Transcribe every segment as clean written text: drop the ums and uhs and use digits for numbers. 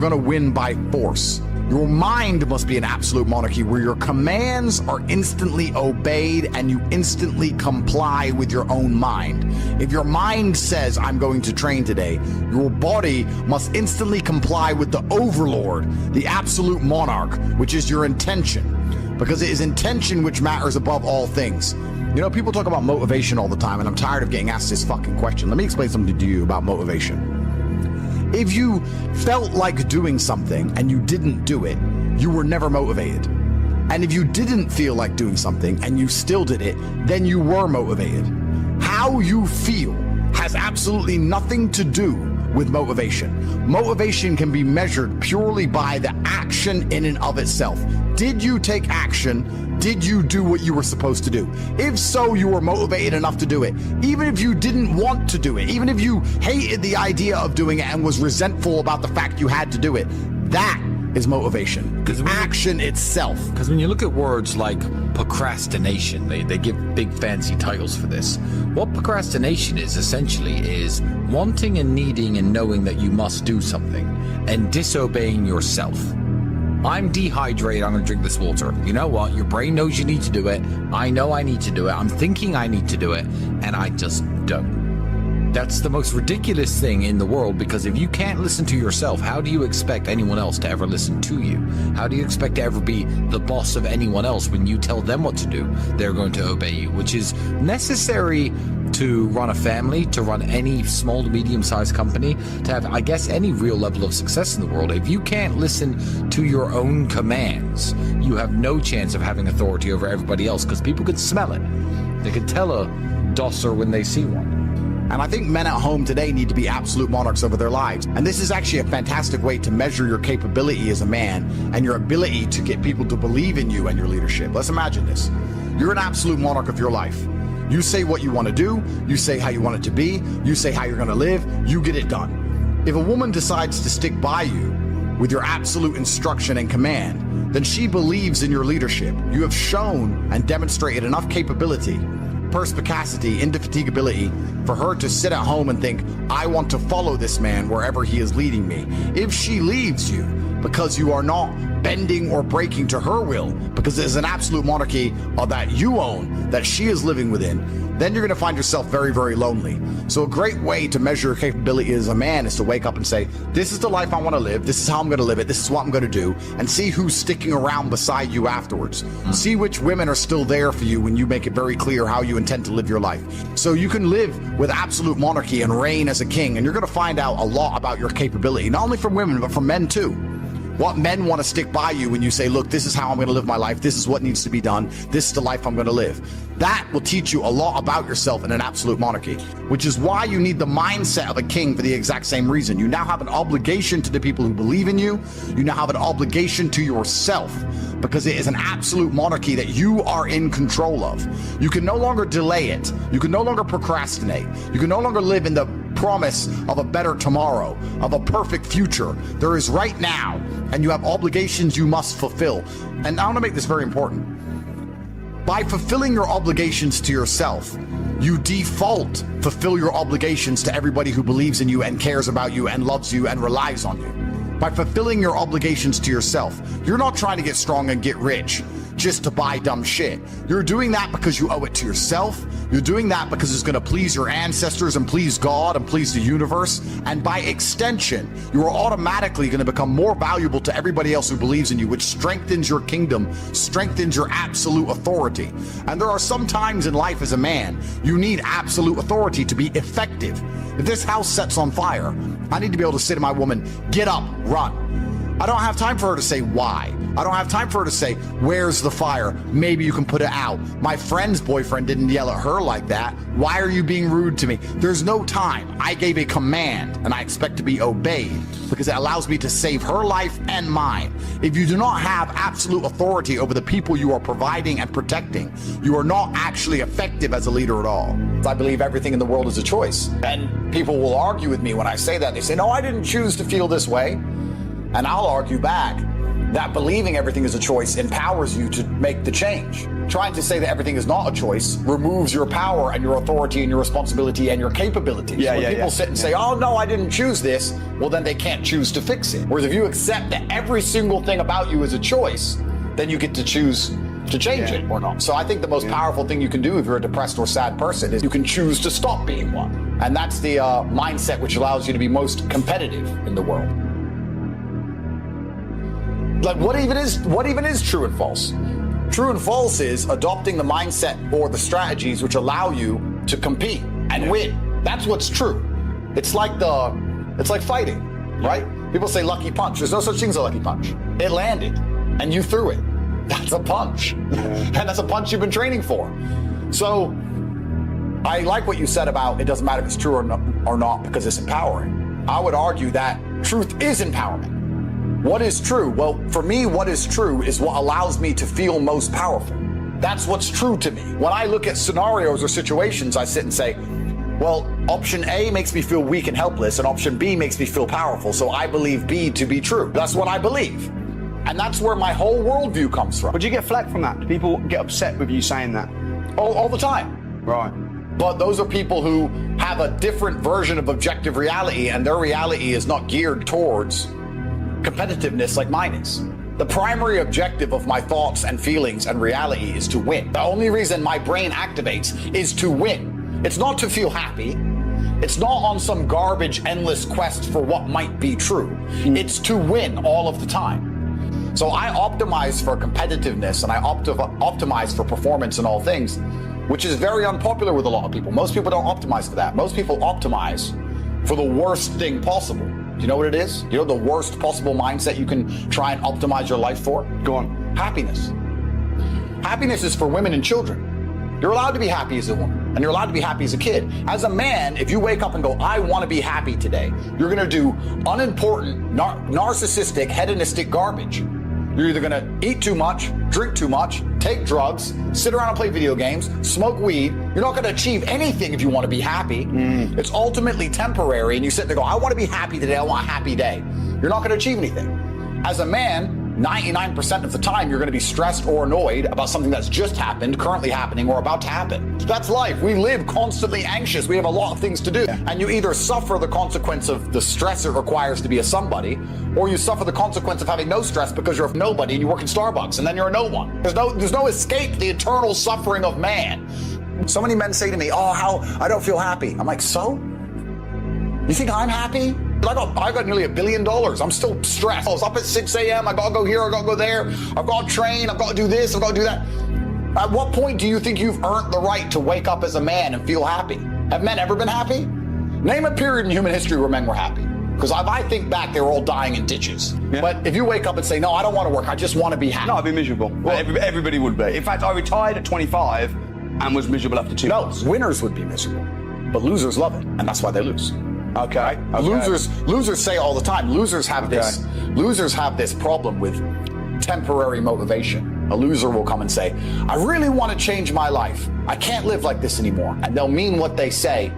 going to win by force. Your mind must be an absolute monarchy where your commands are instantly obeyed and you instantly comply with your own mind. If your mind says, I'm going to train today, your body must instantly comply with the overlord, the absolute monarch, which is your intention. Because it is intention which matters above all things. You know, people talk about motivation all the time, and I'm tired of getting asked this fucking question. Let me explain something to you about motivation. If you felt like doing something and you didn't do it, you were never motivated. And if you didn't feel like doing something and you still did it, then you were motivated. How you feel has absolutely nothing to do with motivation. Motivation can be measured purely by the action in and of itself. Did you take action? Did you do what you were supposed to do? If so, you were motivated enough to do it. Even if you didn't want to do it, even if you hated the idea of doing it and was resentful about the fact you had to do it, that is motivation. Because action itself. Because when you look at words like procrastination, they give big fancy titles for this. What procrastination is essentially is wanting and needing and knowing that you must do something and disobeying yourself. I'm dehydrated, I'm gonna drink this water. You know what? Your brain knows you need to do it. I know I need to do it. I'm thinking I need to do it, and I just don't. That's the most ridiculous thing in the world, because if you can't listen to yourself, how do you expect anyone else to ever listen to you? How do you expect to ever be the boss of anyone else when you tell them what to do? They're going to obey you, which is necessary to run a family, to run any small to medium-sized company, to have, I guess, any real level of success in the world. If you can't listen to your own commands, you have no chance of having authority over everybody else, because people could smell it. They could tell a dosser when they see one. And I think men at home today need to be absolute monarchs over their lives. And this is actually a fantastic way to measure your capability as a man and your ability to get people to believe in you and your leadership. Let's imagine this. You're an absolute monarch of your life. You say what you want to do, you say how you want it to be, you say how you're going to live, you get it done. If a woman decides to stick by you with your absolute instruction and command, then she believes in your leadership. You have shown and demonstrated enough capability, perspicacity, indefatigability for her to sit at home and think, I want to follow this man wherever he is leading me. If she leaves you because you are not bending or breaking to her will, because it is an absolute monarchy that you own, that she is living within, then you're going to find yourself very, very lonely. So a great way to measure your capability as a man is to wake up and say, this is the life I want to live, this is how I'm going to live it, this is what I'm going to do, and see who's sticking around beside you afterwards. See which women are still there for you when you make it very clear how you intend to live your life. So you can live with absolute monarchy and reign as a king, and you're going to find out a lot about your capability, not only from women, but from men too. What men want to stick by you when you say, look, this is how I'm going to live my life, this is what needs to be done, this is the life I'm going to live. That will teach you a lot about yourself in an absolute monarchy, which is why you need the mindset of a king for the exact same reason. You now have an obligation to the people who believe in you. You now have an obligation to yourself, because it is an absolute monarchy that you are in control of. You can no longer delay it. You can no longer procrastinate. You can no longer live in the promise of a better tomorrow, of a perfect future. There is right now, and you have obligations you must fulfill. And I want to make this very important. By fulfilling your obligations to yourself, you default fulfill your obligations to everybody who believes in you and cares about you and loves you and relies on you. By fulfilling your obligations to yourself, you're not trying to get strong and get rich just to buy dumb shit. You're doing that because you owe it to yourself. You're doing that because it's going to please your ancestors and please God and please the universe. And by extension, you are automatically going to become more valuable to everybody else who believes in you, which strengthens your kingdom, strengthens your absolute authority. And there are some times in life as a man, you need absolute authority to be effective. If this house sets on fire, I need to be able to say to my woman, get up, run. I don't have time for her to say why. I don't have time for her to say, where's the fire? Maybe you can put it out. My friend's boyfriend didn't yell at her like that. Why are you being rude to me? There's no time. I gave a command and I expect to be obeyed because it allows me to save her life and mine. If you do not have absolute authority over the people you are providing and protecting, you are not actually effective as a leader at all. I believe everything in the world is a choice. And people will argue with me when I say that. They say, no, I didn't choose to feel this way. And I'll argue back. that believing everything is a choice empowers you to make the change. Trying to say that everything is not a choice removes your power and your authority and your responsibility and your capabilities. When people sit and say, oh no, I didn't choose this, well then they can't choose to fix it. Whereas if you accept that every single thing about you is a choice, then you get to choose to change it or not. So I think the most powerful thing you can do if you're a depressed or sad person is you can choose to stop being one. And that's the mindset which allows you to be most competitive in the world. Like what even is true and false? True and false is adopting the mindset or the strategies which allow you to compete and win. That's what's true. It's like fighting, right? People say lucky punch. There's no such thing as a lucky punch. It landed and you threw it. That's a punch. And that's a punch you've been training for. So I like what you said about it doesn't matter if it's true or not because it's empowering. I would argue that truth is empowerment. What is true? Well, for me, what is true is what allows me to feel most powerful. That's what's true to me. When I look at scenarios or situations, I sit and say, well, option A makes me feel weak and helpless, and option B makes me feel powerful, so I believe B to be true. That's what I believe. And that's where my whole worldview comes from. Would you get flack from that? Do people get upset with you saying that? All the time. Right. But those are people who have a different version of objective reality, and their reality is not geared towards competitiveness like mine is. The primary objective of my thoughts and feelings and reality is to win. The only reason my brain activates is to win. It's not to feel happy. It's not on some garbage, endless quest for what might be true. It's to win all of the time. So I optimize for competitiveness and I optimize for performance in all things, which is very unpopular with a lot of people. Most people don't optimize for that. Most people optimize for the worst thing possible. Do you know what it is? You know the worst possible mindset you can try and optimize your life for? Go on. Happiness. Happiness is for women and children. You're allowed to be happy as a woman, and you're allowed to be happy as a kid. As a man, if you wake up and go, I want to be happy today, you're going to do unimportant, narcissistic, hedonistic garbage. You're either going to eat too much, drink too much, take drugs, sit around and play video games, smoke weed. You're not going to achieve anything if you want to be happy. It's ultimately temporary, and you sit there and go, I want to be happy today, I want a happy day. You're not going to achieve anything. As a man, 99% of the time, you're going to be stressed or annoyed about something that's just happened, currently happening, or about to happen. That's life. We live constantly anxious. We have a lot of things to do. And you either suffer the consequence of the stress it requires to be a somebody, or you suffer the consequence of having no stress because you're a nobody and you work in Starbucks and then you're a no one. There's no escape the eternal suffering of man. So many men say to me, oh, how I don't feel happy. I'm like, so? You think I'm happy? I got nearly $1 billion. I'm still stressed. I was up at 6 a.m. I gotta go here, I gotta go there. I've got to train, I've got to do this, I've got to do that. At what point do you think you've earned the right to wake up as a man and feel happy? Have men ever been happy? Name a period in human history where men were happy. Because if I think back, they were all dying in ditches. Yeah. But if you wake up and say, no, I don't want to work, I just want to be happy. No, I'd be miserable. Well, everybody would be. In fact, I retired at 25 and was miserable after 2 months. No, winners would be miserable. But losers love it, and that's why they lose. Okay. Losers say all the time, losers have this problem with temporary motivation. A loser will come and say, I really want to change my life. I can't live like this anymore. And they'll mean what they say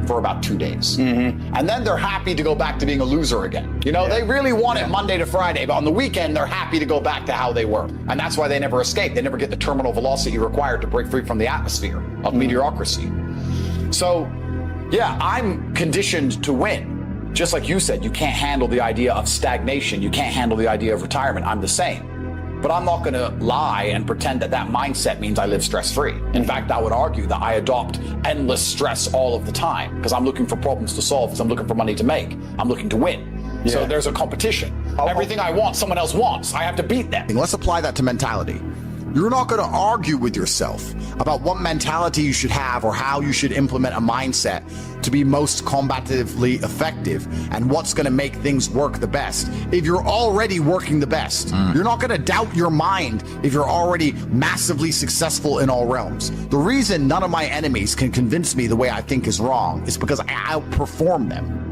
for about 2 days. And then they're happy to go back to being a loser again. You know, they really want it Monday to Friday, but on the weekend, they're happy to go back to how they were. And that's why they never escape. They never get the terminal velocity required to break free from the atmosphere of mediocrity. So, yeah, I'm conditioned to win. Just like you said, you can't handle the idea of stagnation. You can't handle the idea of retirement. I'm the same. But I'm not going to lie and pretend that that mindset means I live stress-free. In fact, I would argue that I adopt endless stress all of the time because I'm looking for problems to solve, because I'm looking for money to make. I'm looking to win. Yeah. So there's a competition. Everything I want, someone else wants. I have to beat them. Let's apply that to mentality. You're not going to argue with yourself about what mentality you should have or how you should implement a mindset to be most combatively effective and what's going to make things work the best. If you're already working the best, you're not going to doubt your mind if you're already massively successful in all realms. The reason none of my enemies can convince me the way I think is wrong is because I outperform them.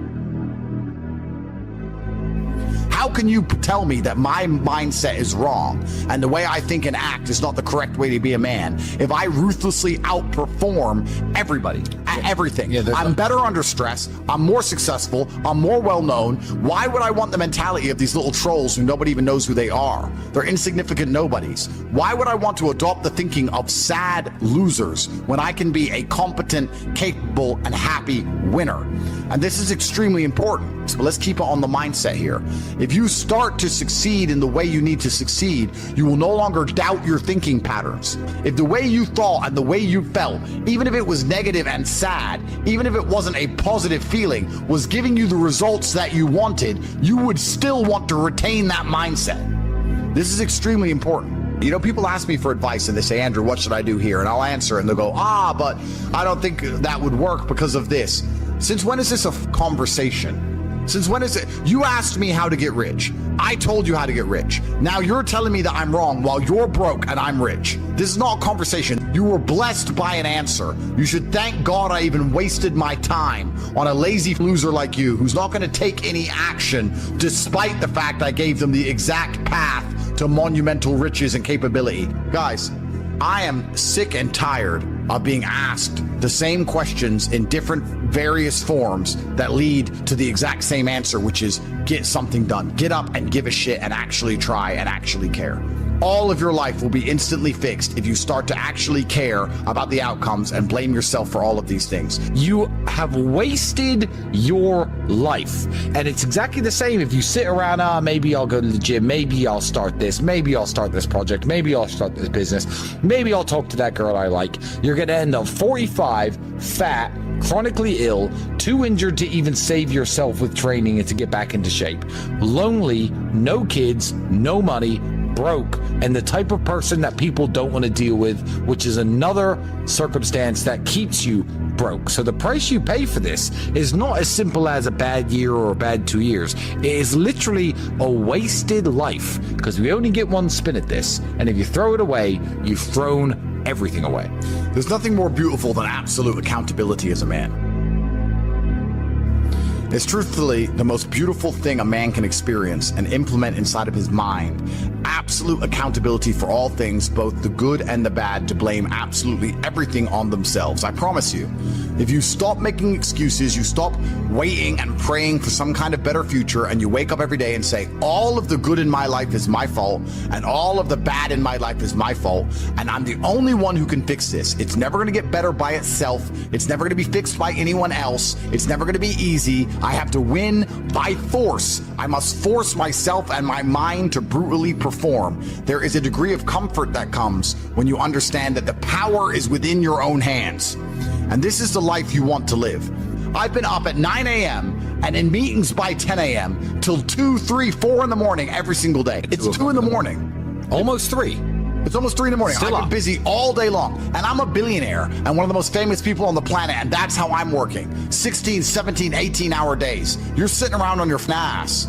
How how can you tell me that my mindset is wrong and the way I think and act is not the correct way to be a man if I ruthlessly outperform everybody at everything? Yeah, I'm better under stress. I'm more successful. I'm more well-known. Why would I want the mentality of these little trolls who nobody even knows who they are? They're insignificant nobodies. Why would I want to adopt the thinking of sad losers when I can be a competent, capable, and happy winner? And this is extremely important. So let's keep it on the mindset here. If you start to succeed in the way you need to succeed, you will no longer doubt your thinking patterns. If the way you thought and the way you felt, even if it was negative and sad, even if it wasn't a positive feeling, was giving you the results that you wanted, you would still want to retain that mindset. This is extremely important. You know, people ask me for advice and they say, Andrew, what should I do here? And I'll answer and they'll go, but I don't think that would work because of this. Since when is this a conversation? Since when is it? You asked me how to get rich. I told you how to get rich. Now you're telling me that I'm wrong while you're broke and I'm rich. This is not a conversation. You were blessed by an answer. You should thank God I even wasted my time on a lazy loser like you who's not going to take any action despite the fact I gave them the exact path to monumental riches and capability. Guys, I am sick and tired of being asked the same questions in different various forms that lead to the exact same answer, which is get something done. Get up and give a shit and actually try and actually care. All of your life will be instantly fixed if you start to actually care about the outcomes and blame yourself for all of these things. You have wasted your life. And it's exactly the same if you sit around, maybe I'll go to the gym, maybe I'll start this, maybe I'll start this project, maybe I'll start this business, maybe I'll talk to that girl I like. You're going to end up 45, fat, chronically ill, too injured to even save yourself with training and to get back into shape. Lonely, no kids, no money, broke, and the type of person that people don't want to deal with, which is another circumstance that keeps you broke. So the price you pay for this is not as simple as a bad year or a bad 2 years. It is literally a wasted life because we only get one spin at this, and if you throw it away, you've thrown everything away. There's nothing more beautiful than absolute accountability as a man. It's truthfully the most beautiful thing a man can experience and implement inside of his mind. Absolute accountability for all things, both the good and the bad, to blame absolutely everything on themselves. I promise you, if you stop making excuses, you stop waiting and praying for some kind of better future, and you wake up every day and say, all of the good in my life is my fault, and all of the bad in my life is my fault, and I'm the only one who can fix this. It's never going to get better by itself. It's never going to be fixed by anyone else. It's never going to be easy. I have to win by force. I must force myself and my mind to brutally perform. There is a degree of comfort that comes when you understand that the power is within your own hands. And this is the life you want to live. I've been up at 9 a.m. and in meetings by 10 a.m. till 2, 3, 4 in the morning every single day. It's 2 in the morning. Almost 3. It's almost 3 in the morning. Still I've been up. busy all day long, and I'm a billionaire and one of the most famous people on the planet, and that's how I'm working. 16, 17, 18-hour days. You're sitting around on your ass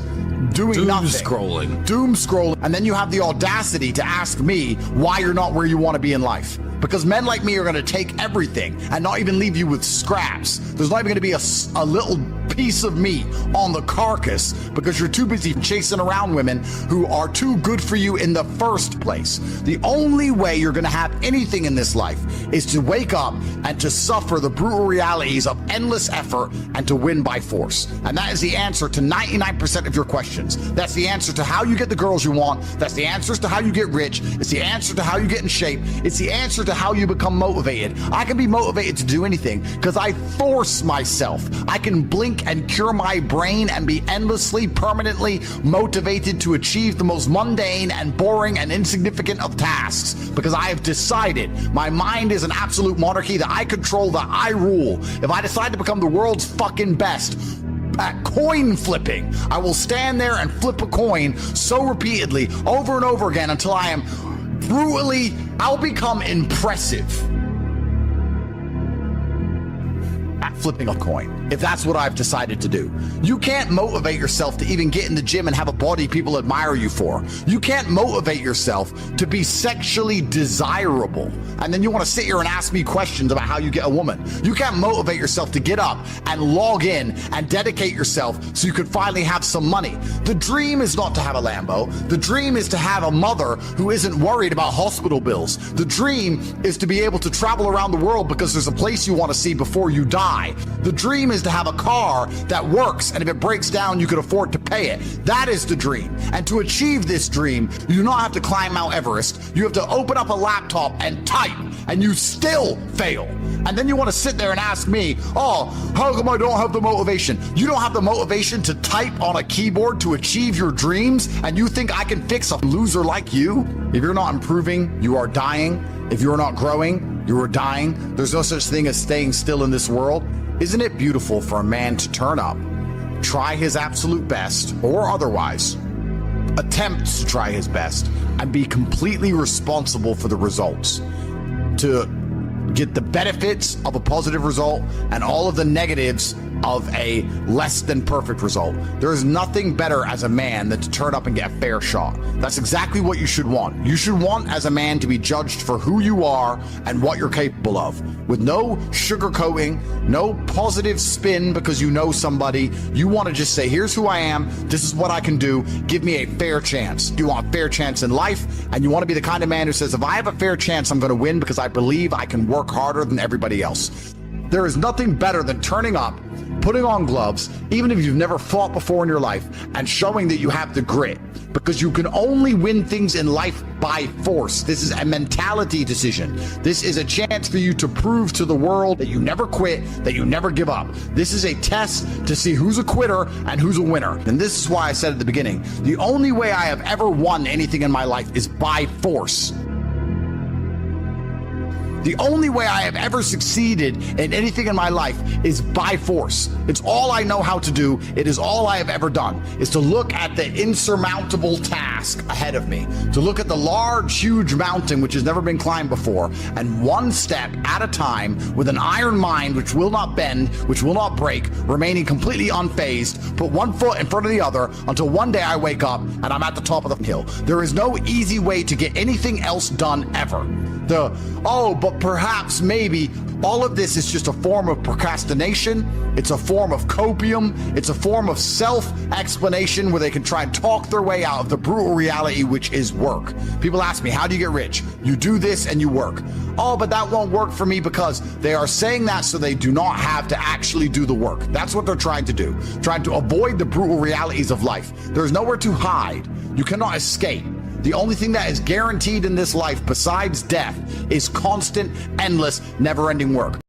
doing nothing. Doom scrolling. And then you have the audacity to ask me why you're not where you want to be in life. Because men like me are going to take everything and not even leave you with scraps. There's not even going to be a little piece of meat on the carcass because you're too busy chasing around women who are too good for you in the first place. The only way you're going to have anything in this life is to wake up and to suffer the brutal realities of endless effort and to win by force. And that is the answer to 99% of your questions. That's the answer to how you get the girls you want. That's the answers to how you get rich. It's the answer to how you get in shape. It's the answer to how you become motivated. I can be motivated to do anything because I force myself. I can blink and cure my brain and be endlessly, permanently motivated to achieve the most mundane and boring and insignificant of tasks because I have decided my mind is an absolute monarchy that I control, that I rule. If I decide to become the world's fucking best at coin flipping, I will stand there and flip a coin so repeatedly over and over again until I am brutally, I'll become impressive at flipping a coin. if that's what I've decided to do. You can't motivate yourself to even get in the gym and have a body people admire you for. You can't motivate yourself to be sexually desirable. And then you want to sit here and ask me questions about how you get a woman. You can't motivate yourself to get up and log in and dedicate yourself so you could finally have some money. The dream is not to have a Lambo. The dream is to have a mother who isn't worried about hospital bills. The dream is to be able to travel around the world because there's a place you want to see before you die. The dream is to have a car that works, and if it breaks down, you can afford to pay it. That is the dream. And to achieve this dream, you do not have to climb Mount Everest. You have to open up a laptop and type, and you still fail. And then you want to sit there and ask me, oh, how come I don't have the motivation? You don't have the motivation to type on a keyboard to achieve your dreams, and you think I can fix a loser like you? If you're not improving, you are dying. If you're not growing, you are dying. There's no such thing as staying still in this world. Isn't it beautiful for a man to turn up, try his absolute best, or otherwise, attempt to try his best, and be completely responsible for the results, to get the benefits of a positive result and all of the negatives of a less than perfect result? There is nothing better as a man than to turn up and get a fair shot. That's exactly what you should want. You should want as a man to be judged for who you are and what you're capable of, with no sugarcoating, no positive spin because you know somebody. You want to just say, here's who I am, this is what I can do, give me a fair chance. You want a fair chance in life, and you want to be the kind of man who says, if I have a fair chance, I'm going to win because I believe I can work harder than everybody else. There is nothing better than turning up, putting on gloves, even if you've never fought before in your life, and showing that you have the grit, because you can only win things in life by force. This is a mentality decision. This is a chance for you to prove to the world that you never quit, that you never give up. This is a test to see who's a quitter and who's a winner. And this is why I said at the beginning, the only way I have ever won anything in my life is by force. The only way I have ever succeeded in anything in my life is by force. It's all I know how to do. It is all I have ever done, is to look at the insurmountable task ahead of me, to look at the large, huge mountain which has never been climbed before, and one step at a time, with an iron mind which will not bend, which will not break, remaining completely unfazed, put one foot in front of the other until one day I wake up and I'm at the top of the hill. There is no easy way to get anything else done ever. But perhaps, maybe, all of this is just a form of procrastination. It's a form of copium. It's a form of self-explanation where they can try and talk their way out of the brutal reality, which is work. People ask me, how do you get rich? You do this and you work. Oh, but that won't work for me, because they are saying that so they do not have to actually do the work. That's what they're trying to do, trying to avoid the brutal realities of life. There's nowhere to hide. You cannot escape. The only thing that is guaranteed in this life besides death is constant, endless, never-ending work.